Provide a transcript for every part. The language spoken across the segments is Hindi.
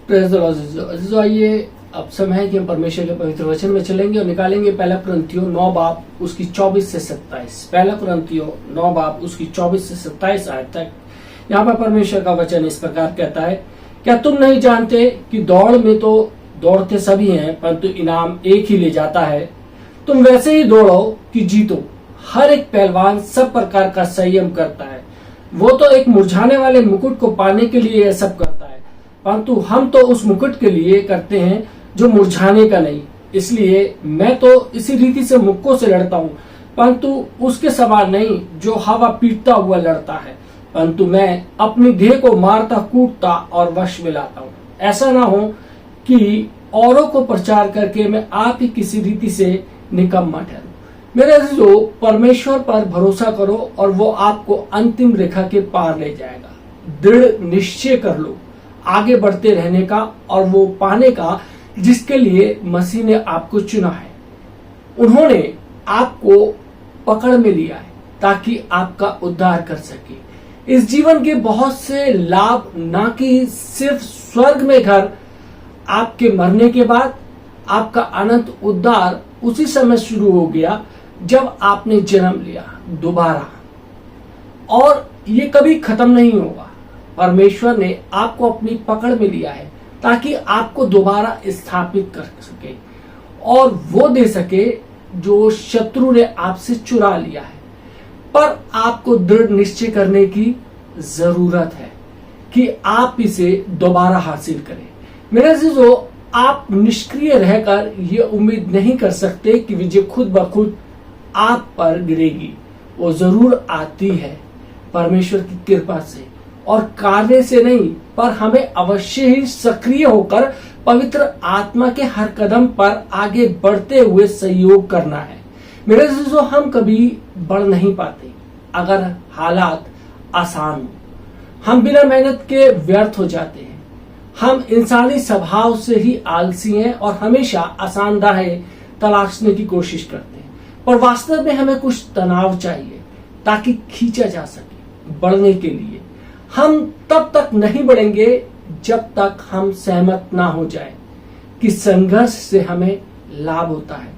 Praise the Lord. अजीजों, आइए अब समय है कि हम परमेश्वर के पवित्र वचन में चलेंगे और निकालेंगे पहला कुरिन्थियों 9 बाब उसकी 24 से 27। पहला कुरिन्थियों 9 बाब उसकी 24 से 27 आयत तक। यहाँ पर परमेश्वर का वचन इस प्रकार कहता है, क्या तुम नहीं जानते कि दौड़ में तो दौड़ते सभी हैं परंतु इनाम एक ही ले जाता है। तुम वैसे ही दौड़ो कि जीतो। हर एक पहलवान सब प्रकार का संयम करता है। वो तो एक मुरझाने वाले मुकुट को पाने के लिए यह सब करता है, परंतु हम तो उस मुकुट के लिए करते हैं जो मुरझाने का नहीं। इसलिए मैं तो इसी रीति से मुक्कों से लड़ता हूँ, परंतु उसके समान नहीं जो हवा पीटता हुआ लड़ता है, परंतु मैं अपनी देह को मारता कूटता और वश में लाता हूँ। ऐसा ना हो कि औरों को प्रचार करके मैं आप ही किसी रीति से निकम्मा ठहरूं। मेरे अजीजों, परमेश्वर पर भरोसा करो और वो आपको अंतिम रेखा के पार ले जाएगा। दृढ़ निश्चय कर लो आगे बढ़ते रहने का और वो पाने का जिसके लिए मसीह ने आपको चुना है। उन्होंने आपको पकड़ में लिया है ताकि आपका उद्धार कर सके। इस जीवन के बहुत से लाभ ना कि सिर्फ स्वर्ग में घर आपके मरने के बाद, आपका अनंत उद्धार उसी समय शुरू हो गया जब आपने जन्म लिया दोबारा, और ये कभी खत्म नहीं होगा। परमेश्वर ने आपको अपनी पकड़ में लिया है ताकि आपको दोबारा स्थापित कर सके और वो दे सके जो शत्रु ने आपसे चुरा लिया है। पर आपको दृढ़ निश्चय करने की जरूरत है कि आप इसे दोबारा हासिल करें। मेरे अजीजों, आप निष्क्रिय रहकर ये उम्मीद नहीं कर सकते कि विजय खुद ब खुद आप पर गिरेगी। वो जरूर आती है परमेश्वर की कृपा से और कार्य से नहीं, पर हमें अवश्य ही सक्रिय होकर पवित्र आत्मा के हर कदम पर आगे बढ़ते हुए सहयोग करना है। मेरे अजीजों, हम कभी बढ़ नहीं पाते अगर हालात आसान हो। हम बिना मेहनत के व्यर्थ हो जाते हैं। हम इंसानी स्वभाव से ही आलसी हैं और हमेशा आसान राहें तलाशने की कोशिश करते हैं, पर वास्तव में हमें कुछ तनाव चाहिए ताकि खींचा जा सके बढ़ने के लिए। हम तब तक नहीं बढ़ेंगे जब तक हम सहमत ना हो जाए कि संघर्ष से हमें लाभ होता है,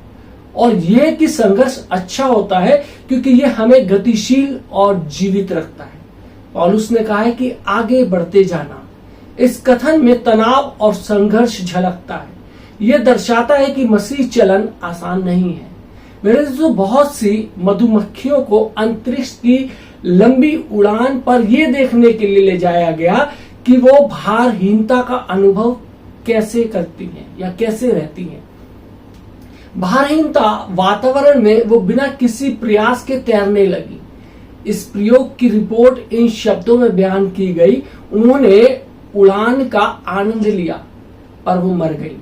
और यह कि संघर्ष अच्छा होता है क्योंकि यह हमें गतिशील और जीवित रखता है। पौलुस ने कहा है कि आगे बढ़ते जाना। इस कथन में तनाव और संघर्ष झलकता है। यह दर्शाता है कि मसीह चलन आसान नहीं है। मेरे जो बहुत सी मधुमक्खियों को अंतरिक्ष की लंबी उड़ान पर यह देखने के लिए ले जाया गया कि वो भारहीनता का अनुभव कैसे करती हैं या कैसे रहती हैं। भारहीनता वातावरण में वो बिना किसी प्रयास के तैरने लगी। इस प्रयोग की रिपोर्ट इन शब्दों में बयान की गई, उन्होंने उड़ान का आनंद लिया पर वो मर गई।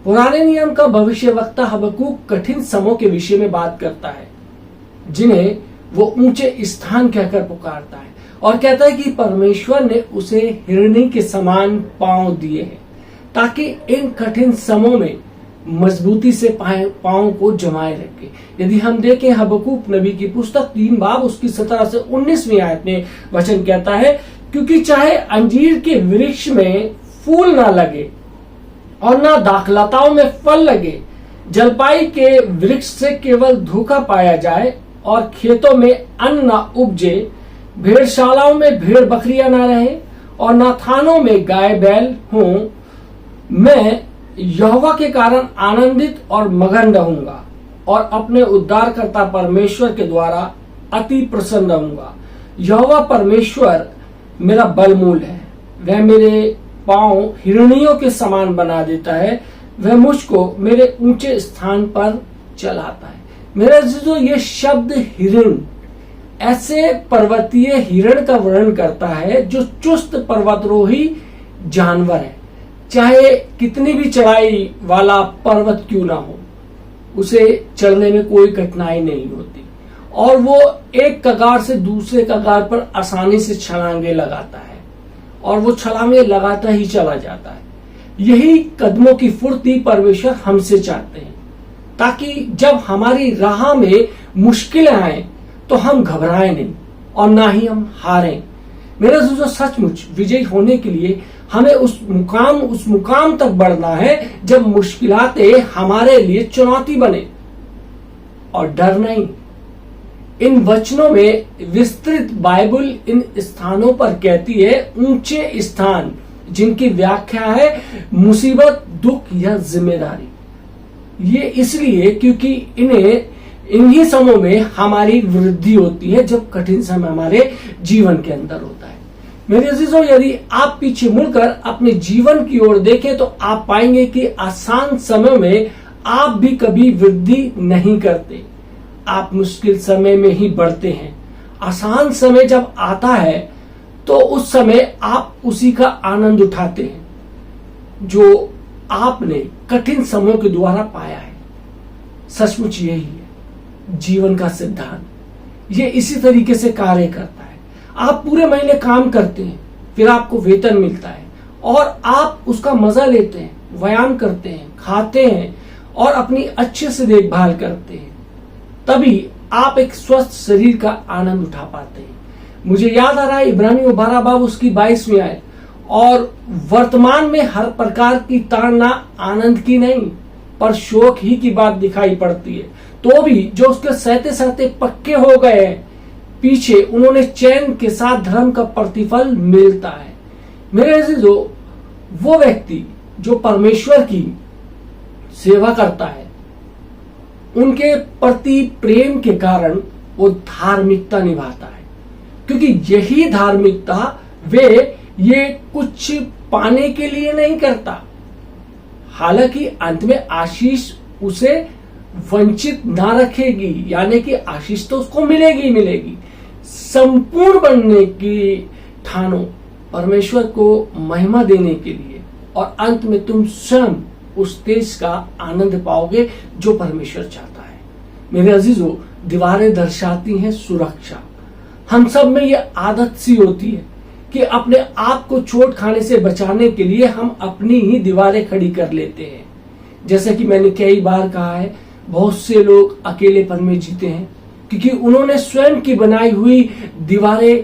पुराने नियम का भविष्यवक्ता हबक्कूक कठिन समयों के विषय में बात करता है जिन्हें वो ऊंचे स्थान कहकर पुकारता है और कहता है कि परमेश्वर ने उसे हिरणी के समान पांव दिए हैं ताकि इन कठिन समयों में मजबूती से पांव को जमाए रखे। यदि हम देखें हबक्कूक नबी की पुस्तक 3 बाब उसकी 17 से 19वीं आयत में वचन कहता है, क्योंकि चाहे अंजीर के वृक्ष में फूल ना लगे और ना दाखलताओं में फल लगे, जलपाई के वृक्ष से केवल धोखा पाया जाए और खेतों में अन्न ना उपजे, भेड़शालाओं में भेड़ बकरियां ना रहे और ना थानों में गाय बैल हों, मैं यहोवा के कारण आनंदित और मगन रहूंगा और अपने उद्धारकर्ता परमेश्वर के द्वारा अति प्रसन्न रहूंगा। यहोवा परमेश्वर मेरा बलमूल है, वह मेरे पांव हिरणियों के समान बना देता है, वह मुझको मेरे ऊंचे स्थान पर चलाता है। मेरे अजीजों, ये शब्द हिरण ऐसे पर्वतीय हिरण का वर्णन करता है जो चुस्त पर्वतरोही जानवर है। चाहे कितनी भी चढ़ाई वाला पर्वत क्यों ना हो, उसे चढ़ने में कोई कठिनाई नहीं होती और वो एक कगार से दूसरे कगार पर आसानी से छलांगे लगाता है और वो छलांगे लगाता ही चला जाता है। यही कदमों की फुर्ती परमेश्वर हमसे चाहते हैं ताकि जब हमारी राह में मुश्किलें आए तो हम घबराएं नहीं और ना ही हम हारें। मेरे दोस्तों, सचमुच विजयी होने के लिए हमें उस मुकाम तक बढ़ना है जब मुश्किलातें हमारे लिए चुनौती बने, और डर नहीं। इन वचनों में विस्तृत बाइबल इन स्थानों पर कहती है ऊंचे स्थान, जिनकी व्याख्या है मुसीबत, दुख या जिम्मेदारी। ये इसलिए क्योंकि इन्हीं समयों में हमारी वृद्धि होती है, जब कठिन समय हमारे जीवन के अंदर होता है। मेरे अजीजों, यदि आप पीछे मुड़कर अपने जीवन की ओर देखें तो आप पाएंगे कि आसान समय में आप भी कभी वृद्धि नहीं करते, आप मुश्किल समय में ही बढ़ते हैं। आसान समय जब आता है तो उस समय आप उसी का आनंद उठाते हैं जो आपने कठिन समयों के द्वारा पाया है। सचमुच यही है जीवन का सिद्धांत, ये इसी तरीके से कार्य करता है। आप पूरे महीने काम करते हैं, फिर आपको वेतन मिलता है और आप उसका मजा लेते हैं, व्यायाम करते हैं, खाते हैं और अपनी अच्छे से देखभाल करते हैं, तभी आप एक स्वस्थ शरीर का आनंद उठा पाते हैं। मुझे याद आ रहा है इब्रानियों 12 बाब उसकी 22 में आए, और वर्तमान में हर प्रकार की ताड़ना आनंद की नहीं पर शोक ही की बात दिखाई पड़ती है, तो भी जो उसके सहते सहते पक्के हो गए हैं पीछे, उन्होंने चैन के साथ धर्म का प्रतिफल मिलता है। मेरे अजीजों, वो व्यक्ति जो परमेश्वर की सेवा करता है, उनके प्रति प्रेम के कारण वो धार्मिकता निभाता है, क्योंकि यही धार्मिकता वे ये कुछ पाने के लिए नहीं करता। हालांकि अंत में आशीष उसे वंचित ना रखेगी, यानी कि आशीष तो उसको मिलेगी मिलेगी। संपूर्ण बनने की ठानो परमेश्वर को महिमा देने के लिए, और अंत में तुम स्वयं उस तेज का आनंद पाओगे जो परमेश्वर चाहता है। मेरे अजीजों, दीवारें दर्शाती हैं सुरक्षा। हम सब में ये आदत सी होती है कि अपने आप को चोट खाने से बचाने के लिए हम अपनी ही दीवारें खड़ी कर लेते हैं। जैसे कि मैंने कई बार कहा है, बहुत से लोग अकेलेपन में जीते हैं क्योंकि उन्होंने स्वयं की बनाई हुई दीवारें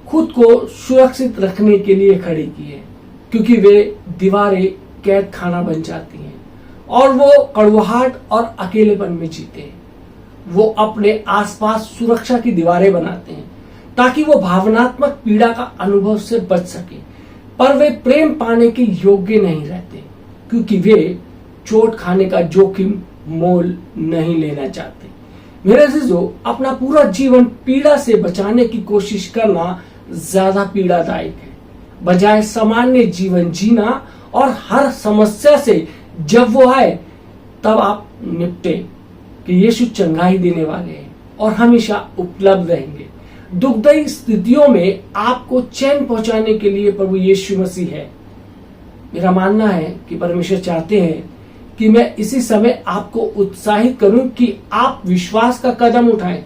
खुद को सुरक्षित रखने के लिए खड़ी की है, क्योंकि वे दीवारें कैद खाना बन जाती हैं और वो कड़वाहट और अकेलेपन में जीते हैं। वो अपने आसपास सुरक्षा की दीवारें बनाते हैं ताकि वो भावनात्मक पीड़ा का अनुभव से बच सके, पर वे प्रेम पाने के योग्य नहीं रहते क्योंकि वे चोट खाने का जोखिम मोल नहीं लेना चाहते। मेरे अजीजों, अपना पूरा जीवन पीड़ा से बचाने की कोशिश करना ज्यादा पीड़ादायक है, बजाय सामान्य जीवन जीना और हर समस्या से जब वो आए तब आप निपटे कि यीशु चंगाई देने वाले हैं और हमेशा उपलब्ध रहेंगे। दुखदायी स्थितियों में आपको चैन पहुंचाने के लिए प्रभु यीशु मसीह है। मेरा मानना है कि परमेश्वर चाहते हैं कि मैं इसी समय आपको उत्साहित करूं कि आप विश्वास का कदम उठाएं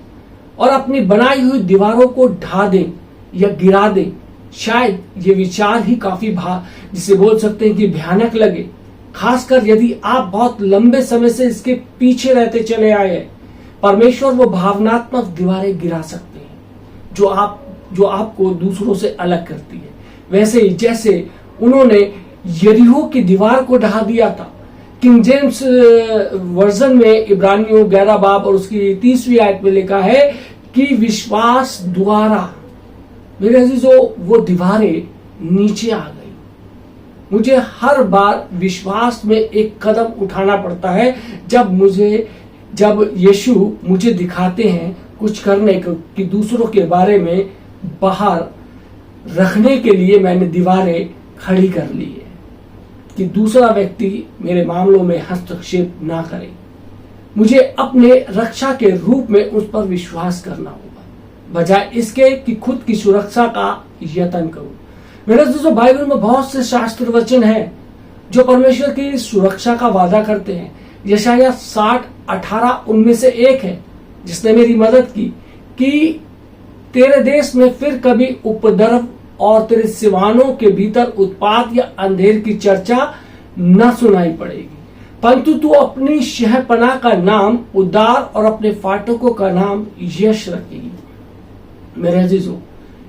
और अपनी बनाई हुई दीवारों को ढा दें या गिरा दें। शायद ये विचार ही काफी जिसे बोल सकते हैं कि भयानक लगे, खासकर यदि आप बहुत लंबे समय से इसके पीछे रहते चले आए हैं। परमेश्वर वो भावनात्मक दीवारें गिरा सकते हैं जो आपको दूसरों से अलग करती है। वैसे ही जैसे उन्होंने यरीहो की दीवार को ढा दिया था। किंग जेम्स वर्जन में इब्रानियों 11 बाब और उसकी 30वीं आयत में लिखा है कि विश्वास द्वारा, मेरे अजीजों, वो दीवारें नीचे आ गई। मुझे हर बार विश्वास में एक कदम उठाना पड़ता है जब यीशु मुझे दिखाते हैं कुछ करने को कि दूसरों के बारे में बाहर रखने के लिए मैंने दीवारें खड़ी कर ली है कि दूसरा व्यक्ति मेरे मामलों में हस्तक्षेप ना करे। मुझे अपने रक्षा के रूप में उस पर विश्वास करना होगा, बजाय इसके कि खुद की सुरक्षा का यत्न करूं। मेरे दोस्तों, बाइबल में बहुत से शास्त्र वचन हैं जो परमेश्वर की सुरक्षा का वादा करते हैं। यशायाह 60:18 उनमें से एक है जिसने मेरी मदद की कि तेरे देश में फिर कभी उपद्रव और तेरे सिवानों के भीतर उत्पात या अंधेर की चर्चा न सुनाई पड़ेगी, परंतु तू अपनी शहपनाह का नाम उद्धार और अपने फाटकों का नाम यश रखेगी। मेरे अजीजों,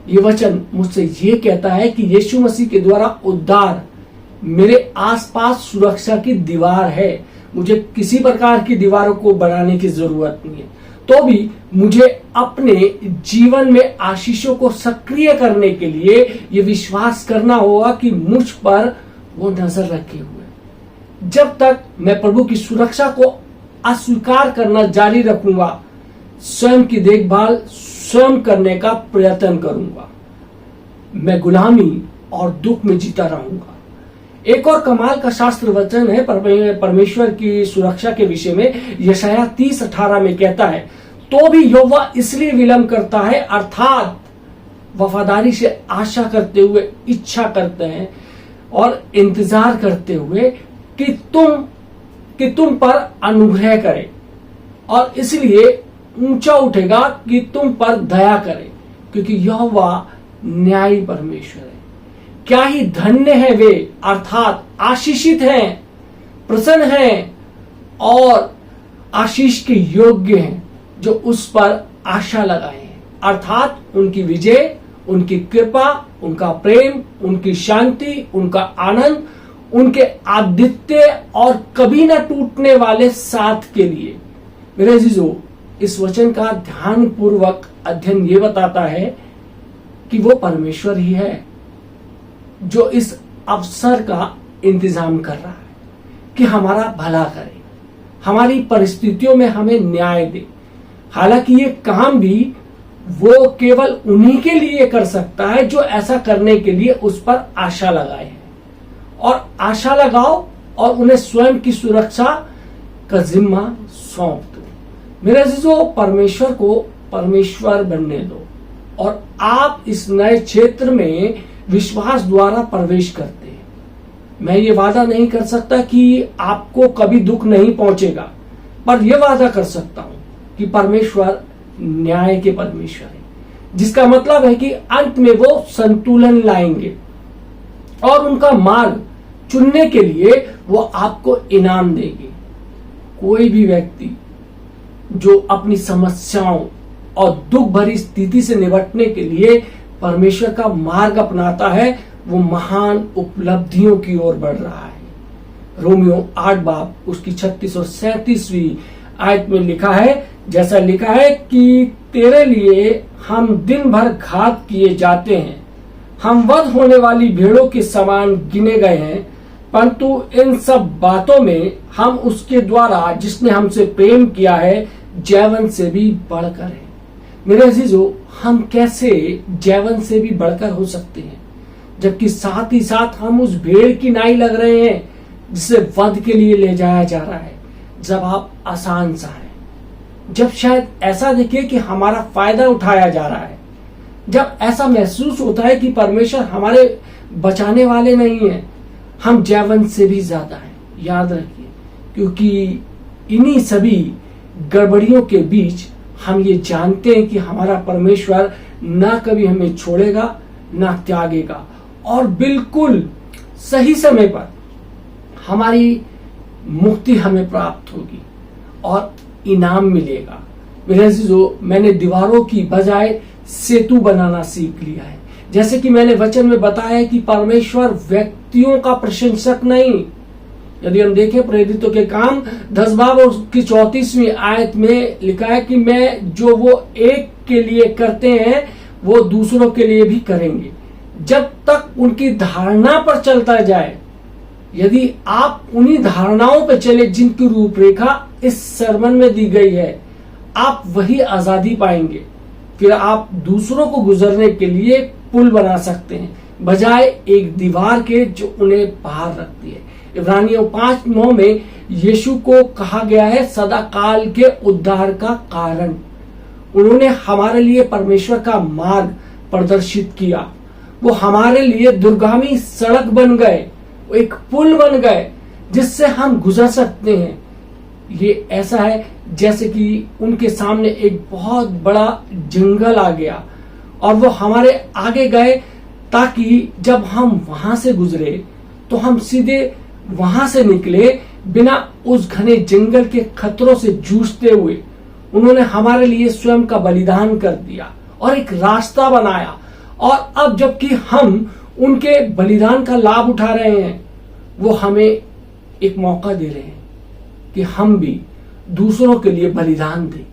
ये वचन मुझसे ये कहता है कि यीशु मसीह के द्वारा उद्धार मेरे आसपास सुरक्षा की दीवार है। मुझे किसी प्रकार की दीवारों को बनाने की जरूरत नहीं है। तो भी मुझे अपने जीवन में आशीषों को सक्रिय करने के लिए ये विश्वास करना होगा कि मुझ पर वो नजर रखे हुए। जब तक मैं प्रभु की सुरक्षा को अस्वीकार करना जारी रखूंगा, स्वयं की देखभाल स्वयं करने का प्रयत्न करूंगा, मैं गुलामी और दुख में जीता रहूंगा। एक और कमाल का शास्त्र वचन है परमेश्वर की सुरक्षा के विषय में। यशायाह 30:18 में कहता है, तो भी यहोवा इसलिए विलंब करता है, अर्थात वफादारी से आशा करते हुए, इच्छा करते हैं और इंतजार करते हुए कि तुम पर अनुग्रह करे, और इसलिए ऊंचा उठेगा कि तुम पर दया करे, क्योंकि यहोवा न्यायी परमेश्वर है। क्या ही धन्य है वे, अर्थात आशीषित हैं, प्रसन्न हैं और आशीष के योग्य हैं, जो उस पर आशा लगाए हैं। अर्थात उनकी विजय, उनकी कृपा, उनका प्रेम, उनकी शांति, उनका आनंद, उनके आदित्य और कभी न टूटने वाले साथ के लिए। मेरे अजीजों, इस वचन का ध्यान पूर्वक अध्ययन ये बताता है कि वो परमेश्वर ही है जो इस अवसर का इंतजाम कर रहा है कि हमारा भला करे, हमारी परिस्थितियों में हमें न्याय दे। हालांकि ये काम भी वो केवल उन्हीं के लिए कर सकता है जो ऐसा करने के लिए उस पर आशा लगाए हैं। और आशा लगाओ और उन्हें स्वयं की सुरक्षा का जिम्मा सौंप दो। मेरे अजीजों, परमेश्वर को परमेश्वर बनने दो और आप इस नए क्षेत्र में विश्वास द्वारा प्रवेश करते हैं। मैं ये वादा नहीं कर सकता कि आपको कभी दुख नहीं पहुंचेगा, पर यह वादा कर सकता हूं कि परमेश्वर न्याय के परमेश्वर है, जिसका मतलब है कि अंत में वो संतुलन लाएंगे और उनका मार्ग चुनने के लिए वो आपको इनाम देंगे। कोई भी व्यक्ति जो अपनी समस्याओं और दुख भरी स्थिति से निपटने के लिए परमेश्वर का मार्ग अपनाता है, वो महान उपलब्धियों की ओर बढ़ रहा है। रोमियो 8 बाब उसकी 36 और 37वीं आयत में लिखा है, जैसा लिखा है कि तेरे लिए हम दिन भर घात किए जाते हैं, हम वध होने वाली भेड़ों के समान गिने गए हैं, परंतु इन सब बातों में हम उसके द्वारा जिसने हमसे प्रेम किया है जैवन से भी बढ़कर है। मेरे अजीजों, हम कैसे जैवन से भी बढ़कर हो सकते हैं, जबकि साथ ही साथ हम उस भेड़ की नाई लग रहे हैं जिसे वध के लिए ले जाया जा रहा है। जब आप आसान सा है, जब शायद ऐसा दिखे कि हमारा फायदा उठाया जा रहा है, जब ऐसा महसूस होता है कि परमेश्वर हमारे बचाने वाले नहीं है, हम जैवन से भी ज्यादा है। याद रखिए, क्योंकि इन्हीं सभी गड़बड़ियों के बीच हम ये जानते हैं कि हमारा परमेश्वर ना कभी हमें छोड़ेगा ना त्यागेगा, और बिल्कुल सही समय पर हमारी मुक्ति हमें प्राप्त होगी और इनाम मिलेगा। मेरे अजीजों, मैंने दीवारों की बजाय सेतु बनाना सीख लिया है। जैसे कि मैंने वचन में बताया कि परमेश्वर व्यक्तियों का प्रशंसक नहीं। यदि हम देखें प्रेरितों के काम 10 बाब और उसकी 34वीं आयत में लिखा है कि मैं जो वो एक के लिए करते हैं वो दूसरों के लिए भी करेंगे, जब तक उनकी धारणा पर चलता जाए। यदि आप उन्हीं धारणाओं पर चले जिनकी रूपरेखा इस सरमन में दी गई है, आप वही आजादी पाएंगे। फिर आप दूसरों को गुजरने के लिए पुल बना सकते हैं, बजाय एक दीवार के जो उन्हें बाहर रखती है। इब्रानियों 5:9 में यीशु को कहा गया है सदा काल के उद्धार का कारण। उन्होंने हमारे लिए परमेश्वर का मार्ग प्रदर्शित किया। वो हमारे लिए दुर्गामी सड़क बन गए, वो एक पुल बन गए जिससे हम गुजर सकते हैं। ये ऐसा है जैसे कि उनके सामने एक बहुत बड़ा जंगल आ गया और वो हमारे आगे गए, ताकि जब हम वहां से गुजरे तो हम सीधे वहां से निकले बिना उस घने जंगल के खतरों से जूझते हुए। उन्होंने हमारे लिए स्वयं का बलिदान कर दिया और एक रास्ता बनाया और अब जबकि हम उनके बलिदान का लाभ उठा रहे हैं, वो हमें एक मौका दे रहे हैं कि हम भी दूसरों के लिए बलिदान दें,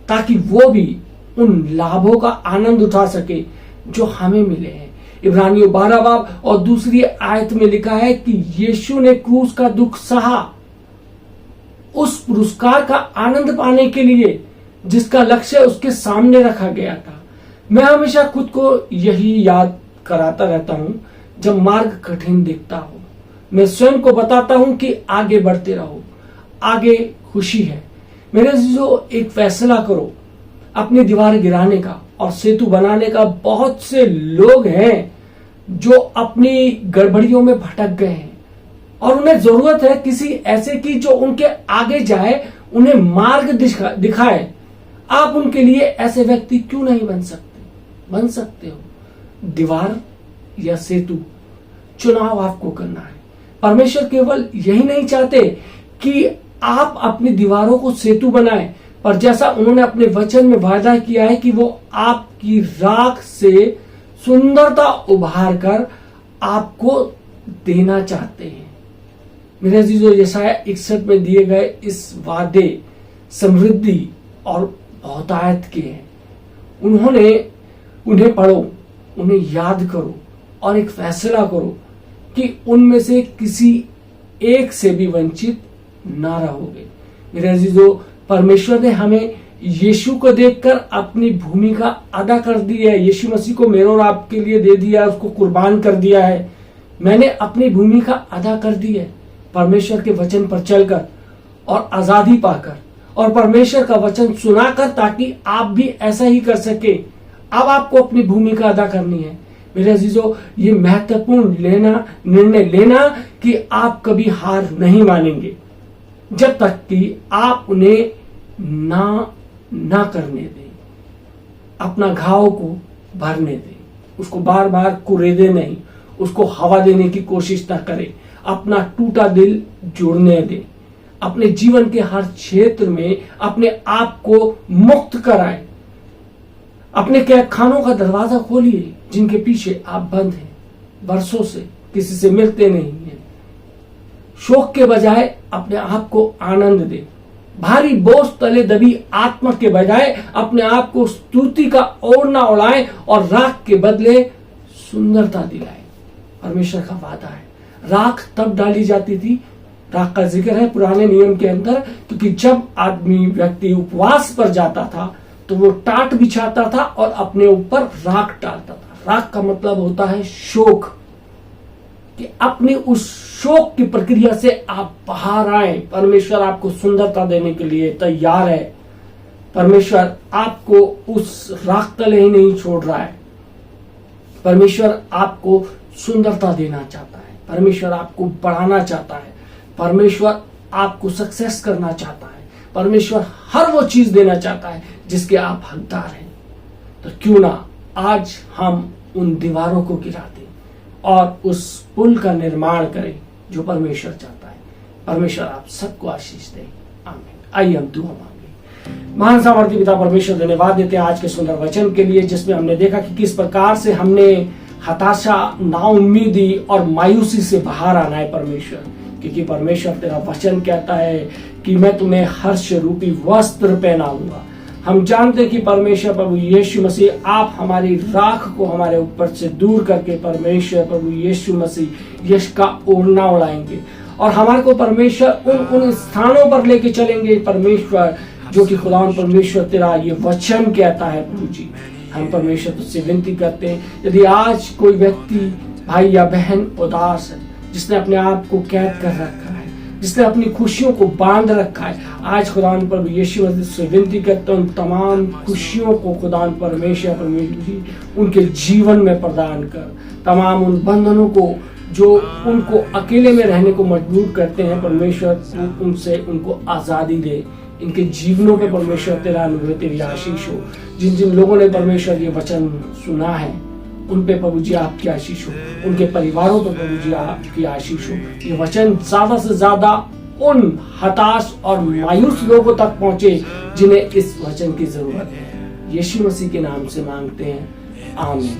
ताकि वो भी उन लाभों का आनंद उठा सके जो हमें मिले हैं। इब्रानियों 12 बाब और दूसरी आयत में लिखा है कि यीशु ने क्रूस का दुख सहा उस पुरस्कार का आनंद पाने के लिए जिसका लक्ष्य उसके सामने रखा गया था। मैं हमेशा खुद को यही याद कराता रहता हूं जब मार्ग कठिन दिखता हो। मैं स्वयं को बताता हूं कि आगे बढ़ते रहो, आगे खुशी है। मेरे जो एक फैसला करो अपनी दीवार गिराने का और सेतु बनाने का। बहुत से लोग हैं जो अपनी गड़बड़ियों में भटक गए हैं और उन्हें जरूरत है किसी ऐसे की जो उनके आगे जाए, उन्हें मार्ग दिखाए। आप उनके लिए ऐसे व्यक्ति क्यों नहीं बन सकते? बन सकते हो। दीवार या सेतु चुनाव आपको करना है। परमेश्वर केवल यही नहीं चाहते कि आप अपनी दीवारों को सेतु बनाएं, पर जैसा उन्होंने अपने वचन में वादा किया है कि वो आपकी राख से सुंदरता उभार कर आपको देना चाहते हैं। मेरे अजीजों, यशाया 61 में दिए गए इस वादे समृद्धि और बहुतायत के हैं। उन्हें पढ़ो, उन्हें याद करो और एक फैसला करो कि उनमें से किसी एक से भी वंचित ना रहोगे। मेरे अजीजों, परमेश्वर ने हमें यीशु को देखकर अपनी भूमिका अदा कर दी है। यीशु मसीह को मेरे और आपके लिए दे दिया है, उसको कुर्बान कर दिया है। मैंने अपनी भूमिका अदा कर दी है परमेश्वर के वचन पर चलकर और आजादी पाकर और परमेश्वर का वचन सुनाकर, ताकि आप भी ऐसा ही कर सके। अब आपको अपनी भूमिका अदा करनी है। मेरे अजीजों, ये महत्वपूर्ण निर्णय लेना कि आप कभी हार नहीं मानेंगे जब तक कि आप उन्हें ना करने दें। अपना घाव को भरने दें, उसको बार बार कुरेदे नहीं, उसको हवा देने की कोशिश ना करें। अपना टूटा दिल जोड़ने दें। अपने जीवन के हर क्षेत्र में अपने आप को मुक्त कराएं। अपने कैद खानों का दरवाजा खोलिए जिनके पीछे आप बंद हैं, बरसों से किसी से मिलते नहीं हैं। शोक के बजाय अपने आप को आनंद दें। भारी बोझ तले दबी आत्मा के बजाय अपने आप को स्तुति का ओढ़ना उड़ाएं और राख के बदले सुंदरता दिलाएं। परमेश्वर का वादा है। राख तब डाली जाती थी, राख का जिक्र है पुराने नियम के अंदर, क्योंकि जब व्यक्ति उपवास पर जाता था तो वो टाट बिछाता था और अपने ऊपर राख डालता था। राख का मतलब होता है शोक, कि अपनी उस शोक की प्रक्रिया से आप बाहर आए। परमेश्वर आपको सुंदरता देने के लिए तैयार है। परमेश्वर आपको उस राख तले ही नहीं छोड़ रहा है। परमेश्वर आपको सुंदरता देना चाहता है। परमेश्वर आपको बढ़ाना चाहता है। परमेश्वर आपको सक्सेस करना चाहता है। परमेश्वर हर वो चीज देना चाहता है जिसके आप हकदार हैं। तो क्यों ना आज हम उन दीवारों को गिरा दें और उस पुल का निर्माण करें जो परमेश्वर चाहता है। परमेश्वर आप सबको आशीष दे। आमीन। आइए हम दुआ मांगे। महान सामर्थी पिता परमेश्वर, धन्यवाद देते हैं आज के सुंदर वचन के लिए, जिसमें हमने देखा कि किस प्रकार से हमने हताशा, नाउम्मीदी और मायूसी से बाहर आना है परमेश्वर। क्योंकि परमेश्वर तेरा वचन कहता है कि मैं तुम्हें हर्ष रूपी वस्त्र पहनाऊंगा। हम जानते कि परमेश्वर प्रभु यीशु मसीह आप हमारी राख को हमारे ऊपर से दूर करके परमेश्वर प्रभु यीशु मसीह यश का ओढ़ना उड़ाएंगे और हमारे को परमेश्वर उन स्थानों पर लेके चलेंगे परमेश्वर, जो कि खुदा परमेश्वर तेरा ये वचन कहता है। प्रभु जी, हम परमेश्वर तुझसे विनती करते हैं, यदि आज कोई व्यक्ति भाई या बहन उदास है, जिसने अपने आप को कैद कर रखा है, जिसने अपनी खुशियों को बांध रखा है, आज खुदान पर यीशु मसीह से विनती करता हूँ तमाम खुशियों को खुदान परमेश्वर जी उनके जीवन में प्रदान कर। तमाम उन बंधनों को जो उनको अकेले में रहने को मजबूर करते हैं परमेश्वर, उनसे उनको आजादी दे। इनके जीवनों पे परमेश्वर तेरा अनुग्रह, तेरी आशीष हो। जिन जिन लोगों ने परमेश्वर ये वचन सुना है उन पे प्रभु जी आपकी आशीष हो, उनके परिवारों पे प्रभु जी आपकी आशीष हो। ये वचन ज्यादा से ज्यादा उन हताश और मायूस लोगों तक पहुंचे जिन्हें इस वचन की जरूरत है। यीशु मसीह के नाम से मांगते हैं, आमीन।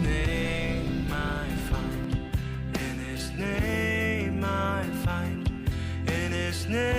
कृष्ण